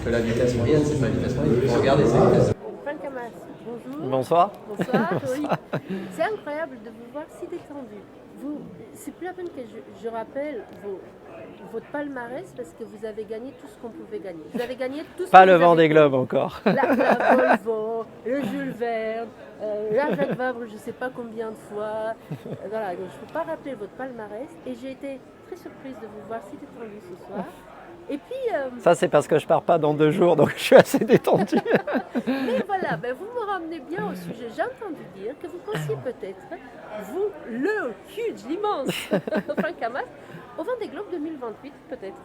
que la vitesse moyenne, c'est pas la vitesse moyenne. Il faut regarder sa vitesse. Franck Hamas, bonjour. Bonsoir. Bonsoir, oui. C'est incroyable de vous voir si détendu. C'est plus la peine que je rappelle votre palmarès parce que vous avez gagné tout ce qu'on pouvait gagner. Vous avez gagné tout ce Pas que le vous vent avez des globes encore. La Volvo, le Jules Verne, la Jacques Vabre, je ne sais pas combien de fois. Voilà, donc je ne peux pas rappeler votre palmarès. Et j'ai été très surprise de vous voir si détendu ce soir. Et puis, Ça, c'est parce que je pars pas dans 2 jours, donc je suis assez détendu. mais voilà, ben vous me ramenez bien au sujet. J'ai entendu dire que vous pensiez peut-être, vous, le huge, l'immense Franck Hamas, au Vendée Globe 2028, peut-être.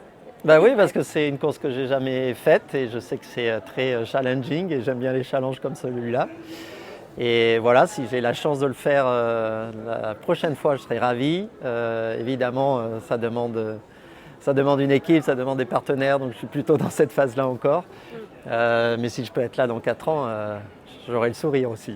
Bah oui, parce que c'est une course que j'ai jamais faite et je sais que c'est très challenging et j'aime bien les challenges comme celui-là. Et voilà, si j'ai la chance de le faire la prochaine fois, je serai ravi. Évidemment, ça demande une équipe, ça demande des partenaires, donc je suis plutôt dans cette phase-là encore. Mais si je peux être là dans 4 ans, j'aurai le sourire aussi.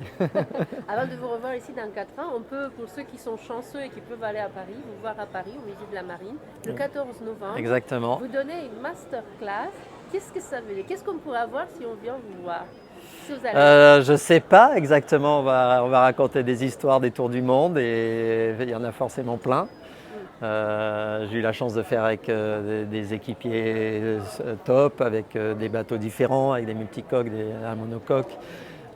Avant de vous revoir ici dans 4 ans, on peut, pour ceux qui sont chanceux et qui peuvent aller à Paris, vous voir à Paris, au musée de la Marine, le 14 novembre. Exactement. Vous donnez une masterclass. Qu'est-ce que ça veut dire? Qu'est-ce qu'on pourra voir si on vient vous voir? Si vous allez... Je ne sais pas exactement, on va raconter des histoires des tours du monde et il y en a forcément plein. J'ai eu la chance de faire avec des équipiers top, avec des bateaux différents, avec des multicoques, un monocoque.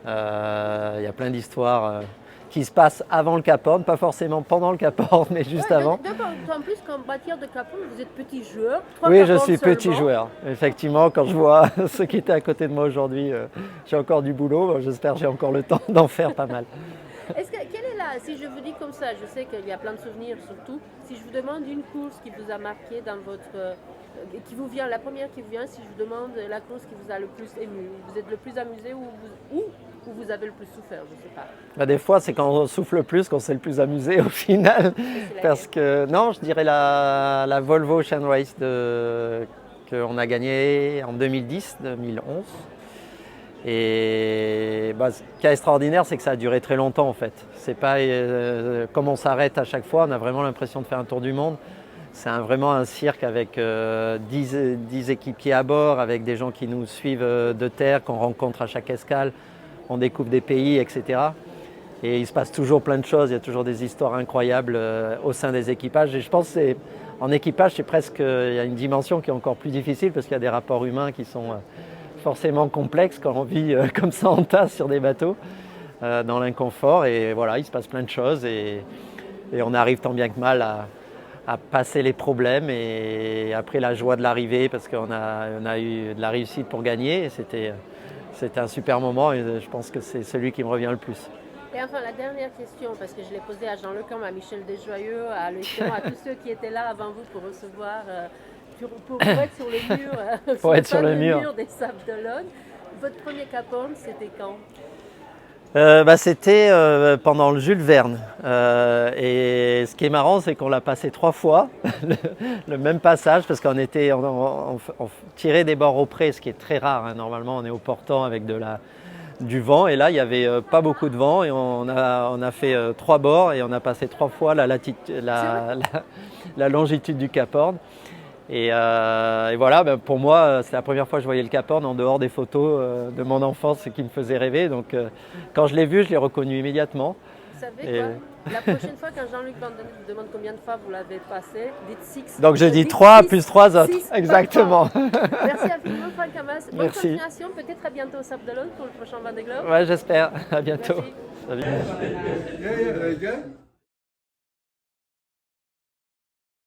Il y a plein d'histoires qui se passent avant le Cap Horn, pas forcément pendant le Cap Horn, mais juste avant. D'accord, en plus, comme bâtir de Cap Horn, vous êtes petit joueur. Oui, je suis petit joueur. Effectivement, quand je vois ceux qui étaient à côté de moi aujourd'hui, j'ai encore du boulot. J'espère que j'ai encore le temps d'en faire pas mal. Quelle est si je vous dis comme ça, je sais qu'il y a plein de souvenirs surtout, si je vous demande une course qui vous a marqué dans votre... qui vous vient, la première qui vous vient, si je vous demande la course qui vous a le plus ému, vous êtes le plus amusé ou vous avez le plus souffert, je ne sais pas. Bah, des fois, c'est quand on souffle le plus qu'on s'est le plus amusé au final. Parce que, non, je dirais la Volvo Ocean Race qu'on a gagnée en 2010-2011. Et ce qui est extraordinaire, c'est que ça a duré très longtemps en fait. C'est pas comme on s'arrête à chaque fois, on a vraiment l'impression de faire un tour du monde. C'est vraiment un cirque avec 10 équipiers à bord, avec des gens qui nous suivent de terre, qu'on rencontre à chaque escale. On découvre des pays, etc. Et il se passe toujours plein de choses, il y a toujours des histoires incroyables au sein des équipages. Et je pense qu'en équipage, c'est presque, il y a une dimension qui est encore plus difficile parce qu'il y a des rapports humains qui sont forcément complexe quand on vit comme ça en tasse sur des bateaux, dans l'inconfort. Et voilà, il se passe plein de choses et on arrive tant bien que mal à passer les problèmes et après la joie de l'arrivée parce qu'on a eu de la réussite pour gagner. C'était un super moment et je pense que c'est celui qui me revient le plus. Et enfin, la dernière question, parce que je l'ai posée à Jean Lecombe, à Michel Desjoyeux, à Lecombe, à tous ceux qui étaient là avant vous pour recevoir... Pour être sur le mur, pour être sur le mur des Sables d'Olonne. Votre premier Cap Horn, c'était quand? C'était pendant le Jules Verne. Et ce qui est marrant, c'est qu'on l'a passé 3 fois, le même passage, parce qu'on tirait des bords au près, ce qui est très rare. Hein. Normalement, on est au portant avec du vent. Et là, il n'y avait pas beaucoup de vent. Et on a fait 3 bords et on a passé 3 fois la longitude du Cap Horn. Et voilà, pour moi, c'est la première fois que je voyais le Cap Horn en dehors des photos de mon enfance, ce qui me faisait rêver. Donc, quand je l'ai vu, je l'ai reconnu immédiatement. Vous savez quoi? La prochaine fois, quand Jean-Luc Van Den vous demande combien de fois vous l'avez passé, dites 6. Donc, je dis 3 plus 3 autres. Exactement. Merci infiniment, Franck Hamas. Bonne continuation. Peut-être à bientôt au Sables d'Olonne pour le prochain Vendée Globe. Ouais, j'espère. À bientôt. Merci. Salut.